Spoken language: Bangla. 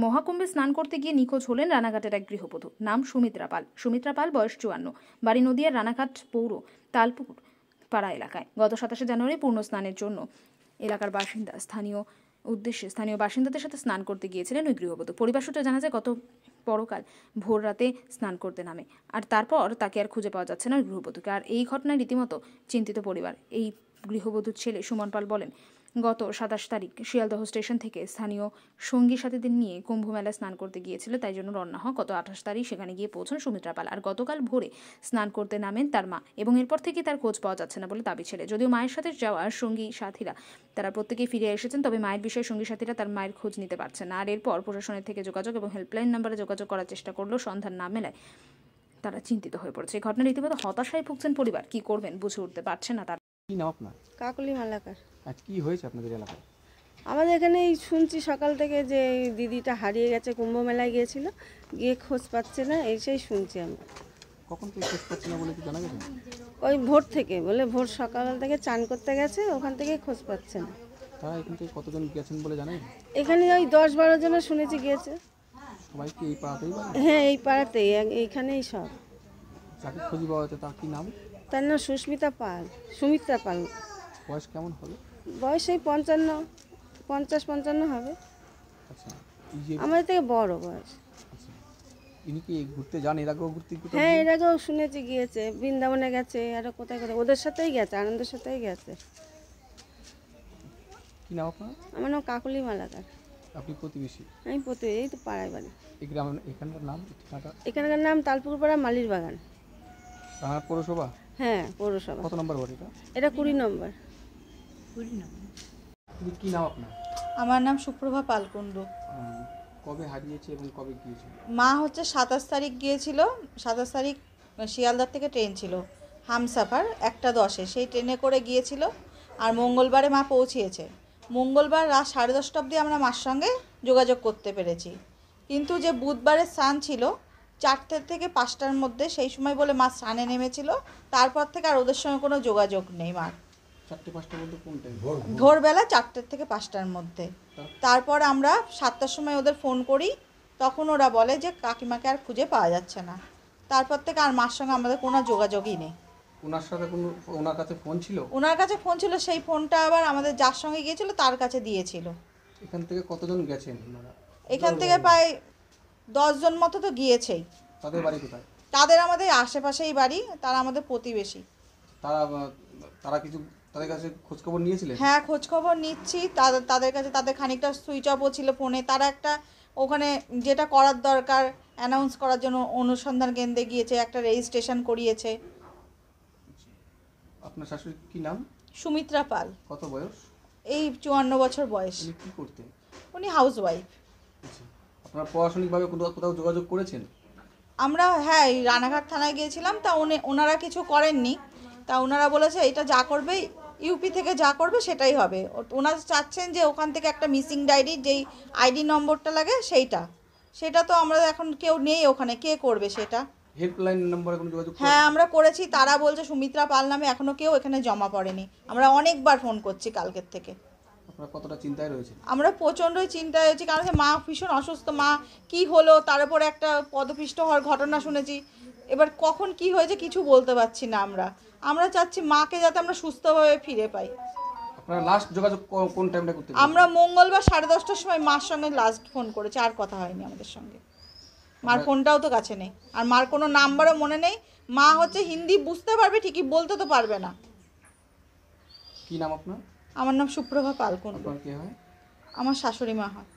মহাকুম্ভে স্নান করতে গিয়ে নিখোঁজ হলেন রানাঘাটের এক গৃহবধূ। নাম সুমিত্রা পাল। সুমিত্রা পাল, বয়স 54, বাড়ি নদিয়ার রানাঘাট পৌর তালপুর পাড়া এলাকায়। গত 27 জানুয়ারি পূর্ণ স্নানের জন্য এলাকার বাসিন্দা স্থানীয় বাসিন্দাদের সাথে স্নান করতে গিয়েছিলেন ওই গৃহবধূ। পরিবার সূত্রে জানা যায়, গত পরকাল ভোর রাতে স্নান করতে নামে, আর তারপর তাকে আর খুঁজে পাওয়া যাচ্ছে না ওই গৃহবধূকে। আর এই ঘটনায় রীতিমতো চিন্তিত পরিবার। এই গৃহবধূর ছেলে সুমন পাল বলেন, গত 27 তারিখ শিয়ালদহ স্টেশন থেকে স্থানীয় সঙ্গী সাথীদের নিয়ে কুম্ভ মেলায় স্নান করতে গিয়েছিল, তাই জন্য রওনা হয়। গত 28 তারিখ সেখানে গিয়ে পৌঁছন সুমিত্রা পাল। আর গতকাল ভোরে স্নান করতে নামেন তার মা, এবং এরপর থেকে তার খোঁজ পাওয়া যাচ্ছে না বলে দাবি ছেলে। যদিও মায়ের সাথে যাওয়া সঙ্গী সাথীরা তারা প্রত্যেকেই ফিরে এসেছেন, তবে মায়ের বিষয়ে সঙ্গী সাথীরা তার মায়ের খোঁজ নিতে পারছেন না। আর এরপর প্রশাসনের থেকে যোগাযোগ এবং হেল্পলাইন নাম্বারে যোগাযোগ করার চেষ্টা করলেও সন্ধান না মেলায় তারা চিন্তিত হয়ে পড়েছে। এই ঘটনায় রীতিমতো হতাশায় ভুগছেন পরিবার। কি করবেন বুঝে উঠতে পারছেন না তারা। কি নাম আপনার? কাকলি মালাকার। আজ কি হয়েছে আপনাদের এলাকায়? আমাদের এখানে এই শুনছি সকাল থেকে যে এই দিদিটা হারিয়ে গেছে, কুম্ভ মেলায় গিয়েছিল, গিয়ে খোঁজ পাচ্ছে না, এসেই শুনছি আমরা। কখন থেকে খোঁজ পাচ্ছি না বলে কি জানা গেছে? ওই ভোর থেকে, বলে ভোর সকাল থেকে চান করতে গেছে, ওখান থেকে খোঁজ পাচ্ছে না। তারা এখান থেকে কতজন গেছেন বলে জানেন? এখানে ওই 10-12 জন শুনেছি গিয়েছে। সবাই কি এই পাড়াতেই বাড়ি? হ্যাঁ, এই পাড়াতেই, এইখানেই সব। যাকে খুঁজে পাওয়া যাচ্ছে তার কি নাম? তার নাম সুমিত্রা পাল। বয়স কেমন হবে? বয়স এই 50-55 হবে। আচ্ছা, এই যে আমাদের থেকে বড় বয়স। আচ্ছা, ইনি কি ঘুরতে যান? এর আগেও ঘুরতে কোথাও? হ্যাঁ, এর আগেও শুনেছি গিয়েছে, বৃন্দাবনে গেছে, আর কোথায় ওদের সাথেই গেছে, আনন্দের সাথেই গেছে। কি নাম আপনার? আমার নাম কাকলি মালাকার। আপনি প্রতিবেশী? আমি এই তো পাড়ায় বাড়ি। এই গ্রাম, এখানকার নাম, ঠিকানাটা? এখানকার নাম তালপুর পাড়া মালির বাগান। রানাঘাট পৌরসভা? হ্যাঁ, পৌরসভা। কত নম্বর ওয়ার্ড এটা? এটা 20 নম্বর। কি নাম আপনার? আমার নাম সুপ্রভা পালকুণ্ডু। কবে হারিয়েছে এবং কবে গিয়েছিল? মা হচ্ছে 27 তারিখ গিয়েছিল। 27 তারিখ শিয়ালদার থেকে ট্রেন ছিল হামসাফার 1:10-এ, সেই ট্রেনে করে গিয়েছিল। আর মঙ্গলবারে মা পৌঁছিয়েছে। মঙ্গলবার রাত 10:30 অবধি আমরা মার সঙ্গে যোগাযোগ করতে পেরেছি, কিন্তু যে বুধবারের স্নান ছিল 4টে থেকে 5টার মধ্যে, সেই সময় বলে মা স্নানে নেমেছিল। তারপর থেকে আর ওদের সঙ্গে কোনো যোগাযোগ নেই মার। 4-5টার মধ্যে কোন টাইম? ভোরবেলা 4টে থেকে 5টার মধ্যে। তারপর আমরা 7টার সময় ওদের ফোন করি, তখন ওরা বলে যে কাকিমাকে আর খুঁজে পাওয়া যাচ্ছে না। তারপর থেকে আর মার সঙ্গে আমাদের কোনো যোগাযোগই নেই। ওনার সাথে কোনো, ওনার কাছে ফোন ছিল? ওনার কাছে ফোন ছিল, সেই ফোনটা আবার আমাদের যার সঙ্গে গিয়েছিল তার কাছে দিয়েছিল। এখান থেকে কতজন গেছেন ওনারা? এখান থেকে প্রায় 10 জন মতো তো গিয়েছেই। তাদের বাড়ি কোথায়? তাদের আমাদের আশেপাশেই বাড়ি, তারা আমাদের প্রতিবেশী। তারা কিছু তাদের কাছে খোঁজখবর নিয়েছিলেন? হ্যাঁ, খোঁজখবর নিচ্ছি তাদের কাছে। তাদের খানিকটা সুইচ অফও ছিল ফোনে। তারা একটা ওখানে যেটা করার দরকার অ্যানাউন্স করার জন্য অনুসন্ধান কেন্দ্রে গিয়েছে, একটা রেজিস্ট্রেশন করিয়েছে। আপনার শাশুড়ি কি নাম? সুমিত্রা পাল। কত বয়স? এই 54 বছর বয়স। উনি কি করতেন? উনি হাউস ওয়াইফ। আচ্ছা, আপনারা প্রশাসনিকভাবে কোথাও যোগাযোগ করেছেন? আমরা হ্যাঁ, এই রানাঘাট থানায় গিয়েছিলাম, তা ওনারা কিছু করেননি। তা ওনারা বলেছে এটা যা করবে, ইউপি থেকে যা করবে সেটাই হবে। ওনারা চাচ্ছেন যে ওখান থেকে একটা মিসিং ডায়েরি, যেই আইডি নম্বরটা লাগে সেটা তো আমরা এখন কেউ নেই ওখানে, কে করবে সেটা? হেল্পলাইন নম্বরে কোনো যোগাযোগ? হ্যাঁ, আমরা করেছি। তারা বলছে সুমিত্রা পাল নামে এখনও কেউ এখানে জমা পড়েনি। আমরা অনেকবার ফোন করছি কালকের থেকে। আপনারা কতটা চিন্তায় রয়েছে? আমরা প্রচণ্ডই চিন্তায় হয়েছি, কারণ মা ভীষণ অসুস্থ। মা কি হলো, তার উপরে একটা পদপিষ্ট হওয়ার ঘটনা শুনেছি। এবার কখন কি হয়েছে কিছু বলতে পারছি না। আমরা চাচ্ছি মাকে যাতে আমরা সুস্থভাবে ফিরে পাই। আপনারা লাস্ট যোগাযোগ কোন টাইমটা করতে? আমরা মঙ্গলবার 10:30টার সময় মার সঙ্গে লাস্ট ফোন করেছি, আর কথা হয়নি আমাদের সঙ্গে। মার ফোনটাও তো কাছে নেই, আর মার কোনো নাম্বারও মনে নেই। মা হচ্ছে হিন্দি বুঝতে পারবে ঠিকই, বলতে তো পারবে না। কি নাম আপনার? আমার নাম সুপ্রভা পালকুণ্ডু। আপনার কে হয়? আমার শাশুড়ি মা হয়।